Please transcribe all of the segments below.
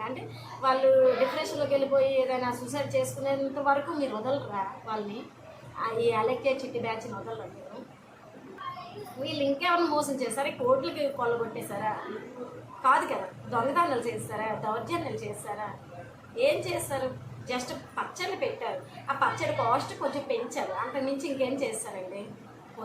అంటే వాళ్ళు డిప్రెషన్లోకి వెళ్ళిపోయి ఏదైనా సూసైడ్ చేసుకునేంత వరకు మీరు వదలరా వాళ్ళని? ఈ అలెక్కే చిట్టి బ్యాచ్ని వదలరా మీరు? వీళ్ళు ఇంకెవరిని మోసం చేస్తారా? కోట్లకి కొల్లగొట్టేశారా? కాదు కదా. దొంగతనాలు చేస్తారా? దౌర్జన్యాలు చేస్తారా? ఏం చేస్తారు? జస్ట్ పచ్చళ్ళు పెట్టారు, ఆ పచ్చడి కాస్ట్ కొంచెం పెంచారు, అంతకుమించి ఇంకేం చేస్తారండి?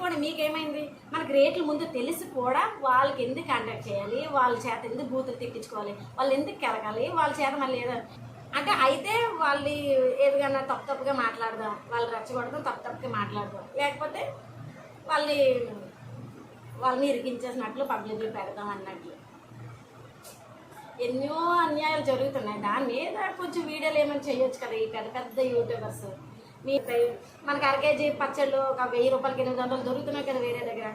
కూడా మీకేమైంది? మనకు రేట్లు ముందు తెలిసి కూడా వాళ్ళకి ఎందుకు కాంటాక్ట్ చేయాలి, వాళ్ళ చేత ఎందుకు బూతులు తిట్టించుకోవాలి, వాళ్ళు ఎందుకు కెలగాలి, వాళ్ళ చేత మళ్ళీ ఏదో అంటే అయితే వాళ్ళు ఏదైనా తప్పుగా మాట్లాడదాం, వాళ్ళు రెచ్చగొడదాం, తప్పుగా మాట్లాడదాం, లేకపోతే వాళ్ళని ఇరికించేసినట్లు పబ్లిక్లో పెడదాం అన్నట్లు ఎన్నో అన్యాయాలు జరుగుతున్నాయి. దాని మీద కొంచెం వీడియోలు ఏమైనా చేయొచ్చు కదా ఈ పెద్ద పెద్ద యూట్యూబర్స్. మనకి అరకేజీ పచ్చళ్ళు ఒక 1000 రూపాయలకి 800 దొరుకుతున్నాయి కదా వేరే దగ్గర,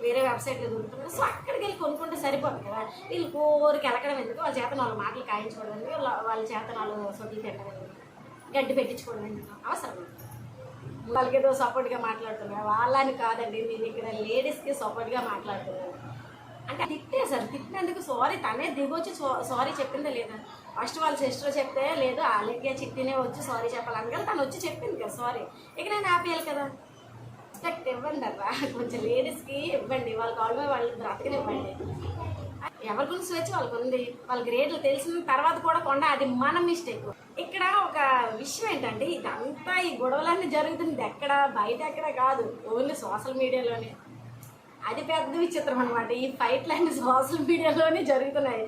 వేరే వెబ్సైట్లో దొరుకుతున్నాయి. సో అక్కడికి వెళ్ళి కొనుక్కుంటే సరిపోతుంది కదా. వీళ్ళు కోరికి ఎలకడం ఎందుకు? వాళ్ళ చేత 4 మాటలు కాయించుకోవడం ఎందుకు? వాళ్ళ చేత 4 సొట్లు తిట్టడం ఎందుకు? గడ్డి పెట్టించుకోవడం ఎందుకు? అవసరం వాళ్ళకి ఏదో సపోర్ట్గా మాట్లాడుతున్నారు. వాళ్ళని కాదండి, నేను ఇక్కడ లేడీస్కి సపోర్ట్గా మాట్లాడుతున్నాను. అంటే తిట్టేశారు, తిట్టినందుకు సారీ తనే దిగొచ్చి సారీ చెప్పిందా లేదా? ఫస్ట్ వాళ్ళ సిస్టర్ చెప్తే లేదు అలెక్కే చిట్టినే వచ్చి సారీ చెప్పాలి, అందుకని తను వచ్చి చెప్పింది కదా సారీ. ఇక నేను ఆపేయాలి కదా. రెస్పెక్ట్ ఇవ్వండి అబ్బా, కొంచెం లేడీస్కి ఇవ్వండి, వాళ్ళ కాల్ మీద వాళ్ళు బ్రతకనివ్వండి. ఎవరి గురించి స్వేచ్ఛ వాళ్ళకు ఉంది, వాళ్ళకి రేట్లు తెలిసిన తర్వాత కూడా కొండ అది మన మిస్టేక్. ఇక్కడ ఒక విషయం ఏంటంటే ఇదంతా ఈ గొడవలన్నీ జరుగుతుంది ఎక్కడ, బయట ఎక్కడ కాదు, ఓన్లీ సోషల్ మీడియాలోనే. అది పెద్ద విచిత్రం అనమాట. ఈ ఫైట్లన్నీ సోషల్ మీడియాలోనే జరుగుతున్నాయి.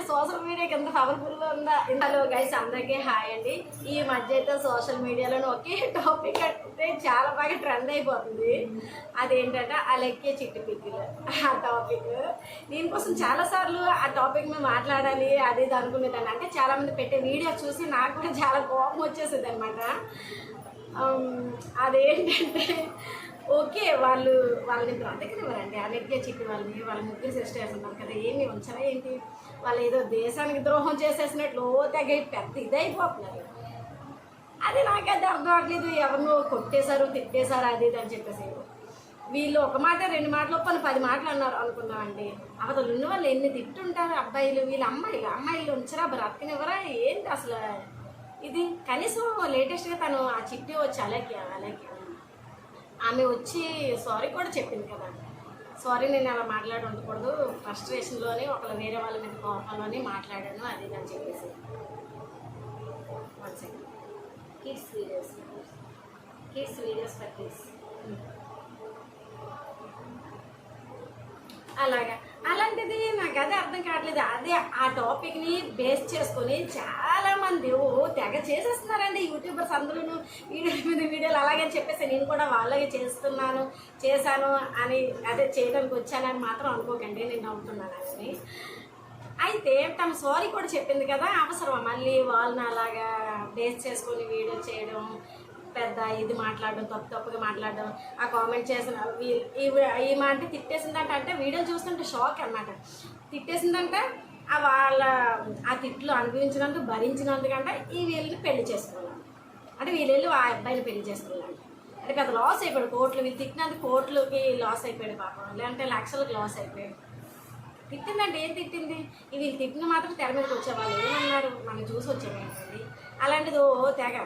సోషల్ మీడియాకి ఎంత పవర్ఫుల్గా ఉందా? ఇందులో గైస్ అందరికీ హాయ్ అండి. ఈ మధ్య అయితే సోషల్ మీడియాలోనే ఒకే టాపిక్ అంటే చాలా బాగా ట్రెండ్ అయిపోతుంది. అదేంటంటే అలెక్కే చిట్టి పిక్కిలు. ఆ టాపిక్ దీనికోసం చాలాసార్లు ఆ టాపిక్ మేము మాట్లాడాలి అది ఇది అనుకునేదాన్ని. అంటే చాలామంది పెట్టే వీడియో చూసి నాకు కూడా చాలా కోపం వచ్చేసేది అనమాట. అదేంటంటే ఓకే వాళ్ళని బ్రతకనివ్వరండి. అలెక్కే చిట్టి వాళ్ళ ముగ్గురు సిస్టర్స్ ఉన్నారు కదా, ఏమి ఉంచరా ఏంటి? వాళ్ళు ఏదో దేశానికి ద్రోహం చేసేసినట్లు తెగ పెద్ద ఇదైపోతున్నారు. అది నాకైతే అర్థం అవ్వట్లేదు. ఎవరినో కొట్టేశారు, తిట్టేశారు, అది ఇది అని చెప్పేసి వీళ్ళు ఒక మాట 2 మాటలు 10 మాటలు అన్నారు అనుకుందామండి. అవతలు ఉన్న వాళ్ళు ఎన్ని తిట్టుంటారు అబ్బాయిలు, వీళ్ళు అమ్మాయిలు ఉంచరా, బ్రతకనివ్వరా ఏంటి అసలు ఇది? కనీసం లేటెస్ట్గా తను ఆ చిట్టి వచ్చి అలెక్కే ఆమె వచ్చి సారీ కూడా చెప్పింది కదా, సారీ నేను అలా మాట్లాడి ఉండకూడదు, ఫ్రస్ట్రేషన్లోనే ఒకళ్ళు వేరే వాళ్ళ మీద కోపంలోనే మాట్లాడాను అది అని చెప్పేసి. 1 second. Kids videos for kids అలాంటిది నాకు అదే అర్థం కావట్లేదు. అదే ఆ టాపిక్ని బేస్ చేసుకొని చాలామంది తెగ చేసేస్తున్నారండి యూట్యూబర్స్ అందరూ వీడియోలు అలాగే చెప్పేసి నేను కూడా వాళ్ళగే చేశాను అని అదే చేయడానికి వచ్చానని మాత్రం అనుకోకండి, నేను నవ్వుతున్నాను అని. అయితే తను సారీ కూడా చెప్పింది కదా, అవసరమా మళ్ళీ వాళ్ళని అలాగా బేస్ చేసుకొని వీడియో చేయడం, పెద్ద ఇది మాట్లాడడం, తప్పుగా మాట్లాడడం, ఆ కామెంట్ చేసిన ఈ మాట తిట్టేసిందంట. అంటే వీడియోలు చూస్తుంటే షాక్ అనమాట. తిట్టేసిందంటే ఆ తిట్లు అనుభవించినందుకు భరించినందుకంటే వీళ్ళని పెళ్లి చేసుకోవాలి, అంటే వీళ్ళు ఆ అబ్బాయిని పెళ్లి చేసుకోవాలి. అంటే పెద్ద లాస్ అయిపోయాడు, కోట్లు వీళ్ళు తిట్టినందుకు కోట్లకి లాస్ అయిపోయాడు పాపం, లేదంటే లక్షలకు లాస్ అయిపోయాడు. తిట్టిందంటే ఏం తిట్టింది? వీళ్ళు తిట్టిన మాత్రం తెర మీదకి వచ్చేవాళ్ళు ఏమన్నారు మనం చూసి వచ్చేవాళ్ళండి. అలాంటిది తెగ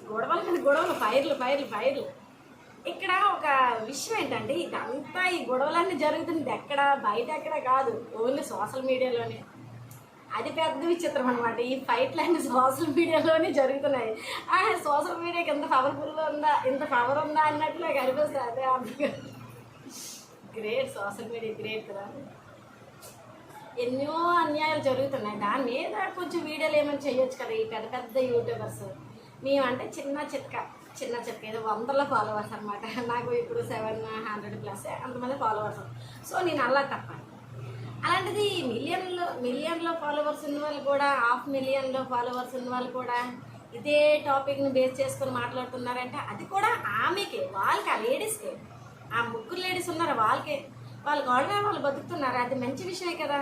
గొడవలు ఫైర్లు. ఇక్కడ ఒక విషయం ఏంటంటే ఇదంతా ఈ గొడవలన్నీ జరుగుతుంది ఎక్కడ, బయట ఎక్కడ కాదు, ఓన్లీ సోషల్ మీడియాలోనే. అది పెద్ద విచిత్రం అనమాట. ఈ ఫైట్లన్నీ సోషల్ మీడియాలోనే జరుగుతున్నాయి. సోషల్ మీడియాకి ఎంత పవర్ఫుల్గా ఉందా, ఎంత పవర్ ఉందా అన్నట్లు నాకు అనిపిస్తుంది. అదే అర్థం. గ్రేట్, సోషల్ మీడియా గ్రేట్ కదా. ఎన్నో అన్యాయాలు జరుగుతున్నాయి. దాని మీద కొంచెం వీడియోలు ఏమైనా చేయొచ్చు కదా ఈ పెద్ద పెద్ద యూట్యూబర్స్. మేమంటే చిన్న చితక ఏదో 100 ఫాలోవర్స్ అనమాట. నాకు ఇప్పుడు 700+ అంతమంది ఫాలోవర్స్. సో నేను అలా తప్ప అలాంటిది మిలియన్లో ఫాలోవర్స్ ఉన్న వాళ్ళు కూడా, 500,000 ఫాలోవర్స్ ఉన్న వాళ్ళు కూడా ఇదే టాపిక్ని బేస్ చేసుకొని మాట్లాడుతున్నారంటే అది కూడా ఆమెకే, వాళ్ళకి, ఆ లేడీస్కే, ఆ ముగ్గురు లేడీస్ ఉన్నారు వాళ్ళకే, వాళ్ళు గొడవ వాళ్ళు బతుకుతున్నారు. అది మంచి విషయమే కదా.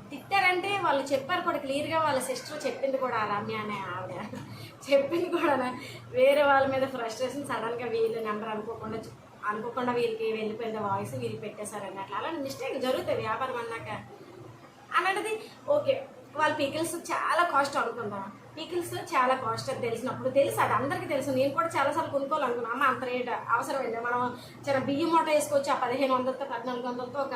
తిట్టారంటే వాళ్ళు చెప్పారు కూడా క్లియర్గా, వాళ్ళ సిస్టర్ చెప్పింది కూడా, రమ్య అనే ఆవిడ చెప్పింది కూడా, వేరే వాళ్ళ మీద ఫ్రస్ట్రేషన్ సడన్గా వీళ్ళు నెంబర్ అనుకోకుండా వీళ్ళకి వెళ్ళిపోయింది వాయిస్, వీళ్ళు పెట్టేశారు అన్నట్లు. అలాంటి మిస్టేక్ జరుగుతుంది వ్యాపారం అన్నాక. అలాంటిది ఓకే వాళ్ళ పికిల్స్ చాలా కాస్ట్ అనుకుందాం. పికిల్స్ చాలా కాస్ట్ అని తెలిసినప్పుడు తెలుసు, అది అందరికీ తెలుసు. నేను కూడా చాలాసార్లు కొనుక్కోవాలనుకున్నాను. అమ్మ అంత రేట్ అవసరమైంది, మనం చిన్న బియ్యం మూట వేసుకోవచ్చు ఆ 1500తో 1400తో ఒక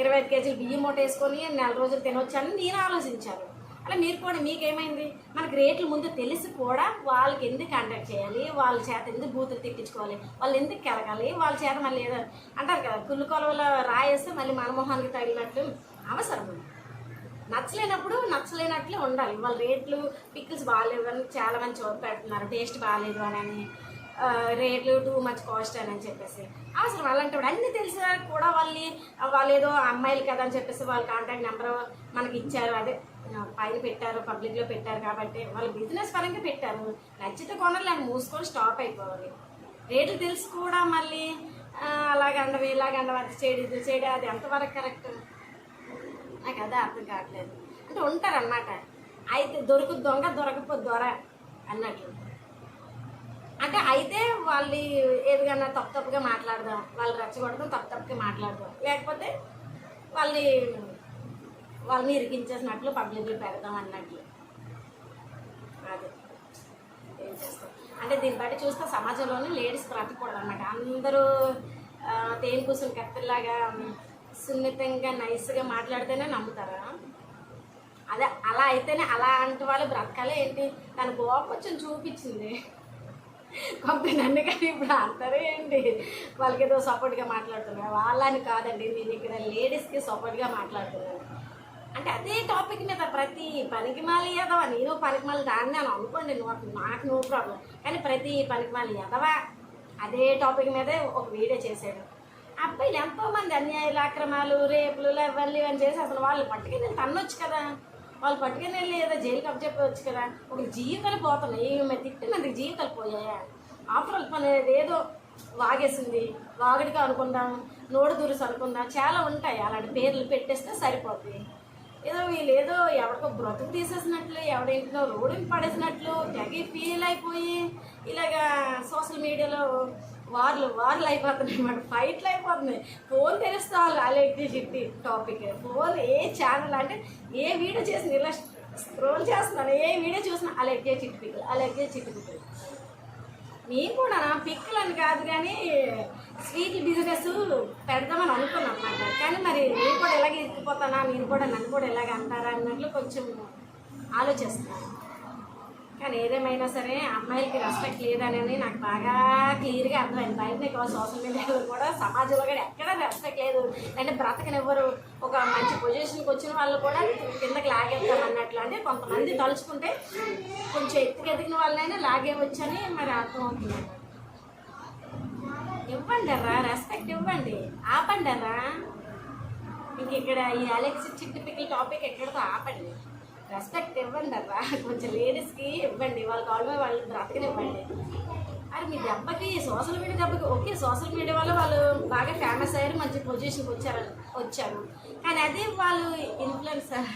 25 కేజీలు బియ్యం మూట వేసుకొని నెల రోజులు తినొచ్చు అని నేను ఆలోచించాను. అలా మీరు కూడా మీకేమైంది, మనకి రేట్లు ముందు తెలిసి కూడా వాళ్ళకి ఎందుకు కాంటాక్ట్ చేయాలి, వాళ్ళ చేత ఎందుకు బూతులు తిట్టించుకోవాలి, వాళ్ళు ఎందుకు కెలగాలి, వాళ్ళ చేత మళ్ళీ ఏదో అంటారు కదా కుళ్ళు కొలవలో రాయేస్తే మళ్ళీ మన మొహానికి తగిలినట్లు అవసరం. నచ్చలేనట్లే ఉండాలి. వాళ్ళ రేట్లు పికిల్స్ బాగాలేవు అని చాలామంది పెడుతున్నారు, టేస్ట్ బాగాలేదు అని రేట్లు టూ మచ్ కాస్ట్ అని చెప్పేసి అవసరం. అలాంటి అన్నీ తెలిసినా కూడా వాళ్ళు ఏదో అమ్మాయిలు కదా అని చెప్పేసి వాళ్ళ కాంటాక్ట్ నెంబర్ మనకి ఇచ్చారు, అదే పైన పెట్టారు, పబ్లిక్లో పెట్టారు కాబట్టి వాళ్ళు బిజినెస్ పరంగా పెట్టారు. నచ్చితే కొనాలి, అని మూసుకొని స్టాప్ అయిపోవాలి. రేట్లు తెలిసి కూడా మళ్ళీ అలాగండవి ఇలాగండవి అది చేయడం అది ఎంతవరకు కరెక్ట్ నాకు అదే అర్థం కావట్లేదు. అంటే ఉంటారన్నమాట, అయితే దొంగ దొరకపోతే దొర అన్నట్లు. అంటే అయితే వాళ్ళు ఏదికన్నా తప్పుగా మాట్లాడదాం, వాళ్ళు రెచ్చగొడదాం, తప్పుగా మాట్లాడదాం, లేకపోతే వాళ్ళని ఇరికించేసినట్లు పబ్లిక్లో పెడదాం అన్నట్లు. అదే ఏం చేస్తాం అంటే దీన్ని బట్టి చూస్తే సమాజంలోనే లేడీస్ బ్రతకూడదు అనమాట. అందరూ తేనె కూసుని కత్తిలాగా సున్నితంగా నైస్గా మాట్లాడితేనే నమ్ముతారా? అదే అలా అయితేనే అలాంటి వాళ్ళు బ్రతకాలే ఏంటి? తన కోపం కొంచెం చూపించింది కొంత నన్ను, కానీ ఇప్పుడు అంటారే ఏంటి వాళ్ళకి ఏదో సపోర్ట్గా మాట్లాడుతున్నారు. వాళ్ళని కాదండి, నేను ఇక్కడ లేడీస్కి సపోర్ట్గా మాట్లాడుతున్నాను. అంటే అదే టాపిక్ మీద ప్రతి పనికిమాలి ఎదవా, నేను పనికిమాలి దాన్ని అని అనుకోండి, నాకు నో ప్రాబ్లం. కానీ ప్రతి పనికిమాలి ఎదవా అదే టాపిక్ మీదే ఒక వీడియో చేశాడు. అబ్బాయిలు ఎంతోమంది అన్యాయాలు, అక్రమాలు, రేపులు, లెవెల్లు ఇవన్నీ చేసి అసలు వాళ్ళు పట్టుకుని వెళ్ళి తన్నొచ్చు కదా, వాళ్ళు పట్టుకుని వెళ్ళి ఏదో జైలుకి అప్పచెప్పవచ్చు కదా. ఒక జీవితాలు పోతున్నాయి, తిట్టినందుకు జీవితాలు పోయాయా? ఆఫ్టర్ ఆల్ పని ఏదో వాగేసింది, వాగుడిగా అనుకుందాం, నోడు దురుసు అనుకుందాం, చాలా ఉంటాయి. అలాంటి పేర్లు పెట్టేస్తే సరిపోతుంది. ఏదో వీళ్ళు ఏదో ఎవరికో బ్రతుకు తీసేసినట్లు, ఎవరింటిలో రోడ్డుని పడేసినట్లు తెగ ఫీల్ అయిపోయి ఇలాగా సోషల్ మీడియాలో వార్లు అయిపోతున్నాయి అన్నమాట, ఫైట్లు అయిపోతున్నాయి. ఫోన్ తెరిస్తే వాళ్ళు అలెక్ట్రీ చిట్టి టాపిక్, ఫోన్ ఏ ఛానల్ అంటే ఏ వీడియో చేసిన ఇలా స్క్రోల్ చేస్తున్నాను, ఏ వీడియో చూసినా అలెక్ట్రీ చిట్టి పిక్కలు. మేము కూడా పిక్కలు అని కాదు కానీ స్వీట్ బిజినెస్ పెడదామని అనుకున్నాం అన్నమాట. కానీ మరి నేను కూడా ఎలాగ ఇరికిపోతానా, నన్ను కూడా ఎలాగ అంటారా అన్నట్లు కొంచెం ఆలోచిస్తున్నాను. కానీ ఏదేమైనా సరే అమ్మాయిలకి రెస్పెక్ట్ లేదనేది నాకు బాగా క్లియర్గా అర్థమైంది. బయట సోషల్ మీడియాలో కూడా సమాజంలో కూడా ఎక్కడ రెస్పెక్ట్ లేదు. అంటే బ్రతకనివ్వరు, ఒక మంచి పొజిషన్కి వచ్చిన వాళ్ళు కూడా కిందకి లాగేద్దాం అన్నట్లు. అంటే కొంతమంది తలుచుకుంటే కొంచెం ఎదిగిన వాళ్ళైనా లాగేవచ్చని మరి అర్థమవుతుంది. ఇవ్వండి రా, రెస్పెక్ట్ ఇవ్వండి, ఆపండి రా. ఇంక ఇక్కడ ఈ అలెక్స్ చిట్టి పిక్కల టాపిక్ ఎక్కడితో ఆపండి, రెస్పెక్ట్ ఇవ్వండి అట్లా. కొంచెం లేడీస్కి ఇవ్వండి, వాళ్ళ కాళ్ళ మీద వాళ్ళు బ్రతకనివ్వండి. అది మీ దెబ్బకి సోషల్ మీడియా దెబ్బకి ఓకే, సోషల్ మీడియా వల్ల వాళ్ళు బాగా ఫేమస్ అయ్యారు, మంచి పొజిషన్కి వచ్చారు. కానీ అదే వాళ్ళు ఇన్ఫ్లుయెన్సర్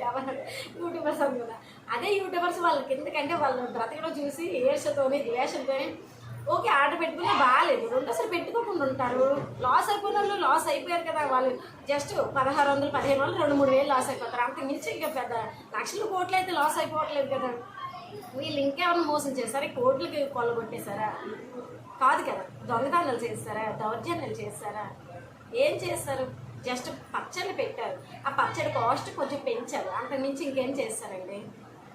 ఎవరు యూట్యూబర్స్ అని కదా, అదే యూట్యూబర్స్ వాళ్ళకి ఎందుకంటే వాళ్ళు బ్రతకడం చూసి ఏర్షతోని ద్వేషంతోని ఓకే ఆర్డర్ పెట్టుకున్నా బాగాలేదు, రెండోసారి పెట్టుకోకుండా ఉంటారు. లాస్ అయిపోయిన వాళ్ళు లాస్ అయిపోయారు కదా, వాళ్ళు జస్ట్ 1600 1500 2-3 లాస్ అయిపోతారు. అంత మించి ఇంకా పెద్ద లక్షలు కోట్లు అయితే లాస్ అయిపోవట్లేదు కదా. వీళ్ళు ఇంకేమైనా మోసం చేస్తారా, కోట్లకి కొల్లగొట్టేశారా? కాదు కదా, దొంగతనాలు చేస్తారా, దౌర్జన్యాలు చేస్తారా, ఏం చేస్తారు? జస్ట్ పచ్చళ్ళు పెట్టారు, ఆ పచ్చడి కాస్ట్ కొంచెం పెంచారు, అంత మించి ఇంకేం చేస్తారండి?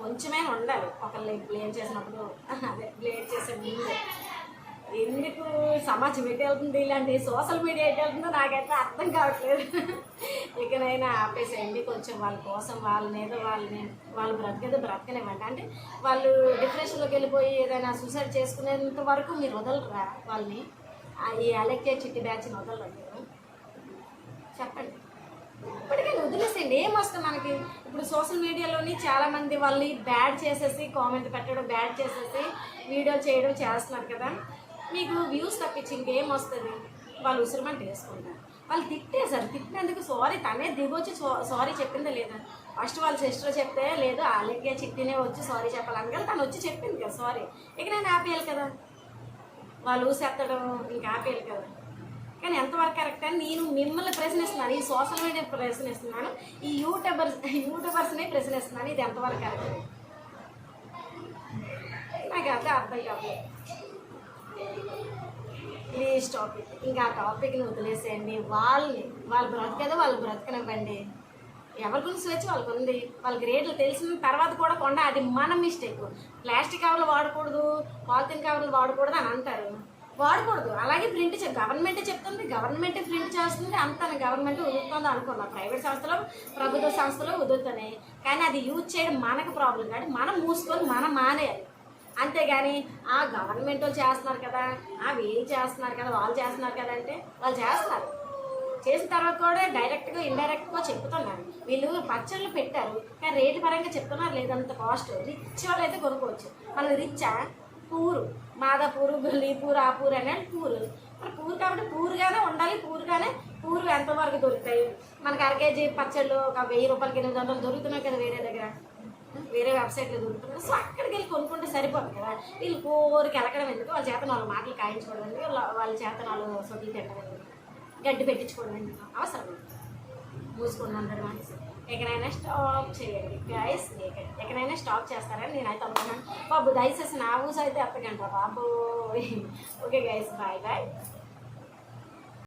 కొంచెమైనా ఉండాలి ఒకళ్ళు బ్లేమ్ చేసినప్పుడు. అదే బ్లేమ్ చేసే ముందు ఎందుకు సమాజం ఎటు వెళ్తుంది, ఇలాంటి సోషల్ మీడియా ఎటు వెళ్తుందో నాకైతే అర్థం కావట్లేదు. ఇకనైనా ఆపేసేయండి. కొంచెం వాళ్ళ కోసం వాళ్ళు బ్రతకనివ్వండి. అంటే వాళ్ళు డిప్రెషన్లోకి వెళ్ళిపోయి ఏదైనా సూసైడ్ చేసుకునేంత వరకు మీరు వదలరా వాళ్ళని, ఈ అలెక్కే చిట్టి బ్యాచ్ని వదలరా మీరు? చెప్పండి. ఇప్పటికైనా వదిలేసేయండి, ఏం వస్తుంది మనకి? ఇప్పుడు సోషల్ మీడియాలోని చాలామంది వాళ్ళని బ్యాడ్ చేసేసి కామెంట్ పెట్టడం, బ్యాడ్ చేసేసి వీడియో చేయడం చేస్తున్నారు కదా, మీకు వ్యూస్ తప్పించి ఇంకేం వస్తుంది? వాళ్ళు ఉసిరిమంట వేసుకుంటారు. వాళ్ళు తిట్టినందుకు సారీ తనే దిగొచ్చి సారీ చెప్పిందా లేదా? ఫస్ట్ వాళ్ళ సిస్టర్ చెప్తే లేదు అలాగే చిట్టినే వచ్చి సారీ చెప్పాలని కదా, తను వచ్చి చెప్పింది కదా సారీ. ఇక నేను ఆపేయాలి కదా, వాళ్ళు ఊసేత్తడం ఇంకా ఆపేయాలి కదా. కానీ ఎంతవరకు కరెక్ట్ అని నేను మిమ్మల్ని ప్రశ్నిస్తున్నాను, ఈ సోషల్ మీడియా ప్రశ్నిస్తున్నాను, ఈ యూట్యూబర్స్ని ప్రశ్నిస్తున్నాను. ఇది ఎంతవరకు కరెక్ట్ నాకు అదే అర్థం కాదు. ప్లీజ్ టాపిక్ ఇంకా ఆ టాపిక్ని వదిలేసేయండి. వాళ్ళు బ్రతకదో వాళ్ళు బ్రతకనివ్వండి. ఎవరి గురించి స్వేచ్ఛ వాళ్ళకు ఉంది. వాళ్ళకి రేట్లు తెలిసిన తర్వాత కూడా కొండ అది మన మిస్టేక్. ప్లాస్టిక్ కవర్లు వాడకూడదు, పాలిథిన్ కవర్లు వాడకూడదు అని అంటారు. వాడకూడదు. అలాగే ప్రింట్ గవర్నమెంటే చెప్తుంది, గవర్నమెంటే ప్రింట్ చేస్తుంది. అంతా గవర్నమెంట్ వదులుతుందో అనుకున్నా. ప్రైవేట్ సంస్థలు ప్రభుత్వ సంస్థలు వదులుతున్నాయి. కానీ అది యూజ్ చేయడం మనకు ప్రాబ్లం కాదు. మనం మూసుకొని మనం మానేయాలి. అంతేగాని ఆ గవర్నమెంట్ వాళ్ళు చేస్తున్నారు కదా, వీళ్ళు చేస్తున్నారు కదా, వాళ్ళు చేస్తున్నారు కదా అంటే వాళ్ళు చేస్తున్నారు. చేసిన తర్వాత కూడా డైరెక్ట్గా ఇండైరెక్ట్గా చెప్తున్నారు. వీళ్ళు పచ్చళ్ళు పెట్టారు కానీ రేటు పరంగా చెప్తున్నారు లేదంత కాస్ట్. రిచ్ వాళ్ళు అయితే కొనుక్కోవచ్చు. మనం రిచ్చా? పూరు, మాదాపూరు, గల్లీపూరు, ఆ పూరు అనేది పూరు. మరి పూరు కాబట్టి పూరుగానే ఉండాలి. పూరు ఎంతవరకు దొరుకుతాయి మనకి? అర కేజీ పచ్చళ్ళు ఒక 1000 రూపాయలకి 800 దొరుకుతున్నాయి కదా వేరే దగ్గర, వేరే వెబ్సైట్లో దొరుకుతున్నాయి. సో అక్కడికి వెళ్ళి కొనుక్కుంటే సరిపోతుంది కదా. వీళ్ళు కోరికి వెళ్ళకడం ఎందుకు? వాళ్ళ చేత 4 మాటలు కాయించుకోవడం ఎందుకు? వాళ్ళ చేత 4 సొట్లు తినడం ఎందుకు? గడ్డి పెట్టించుకోవడం ఎందుకు? అవసరం మూసుకొని అందరూ మానేసి ఎక్కడైనా స్టాప్ చేయండి గైస్. ఎక్కడైనా స్టాప్ చేస్తారని నేనైతే అనుకున్నాను. బాబు దయచేసి నా ఊసు అయితే ఎత్తకంటారా బాబు. Okay guys, bye bye.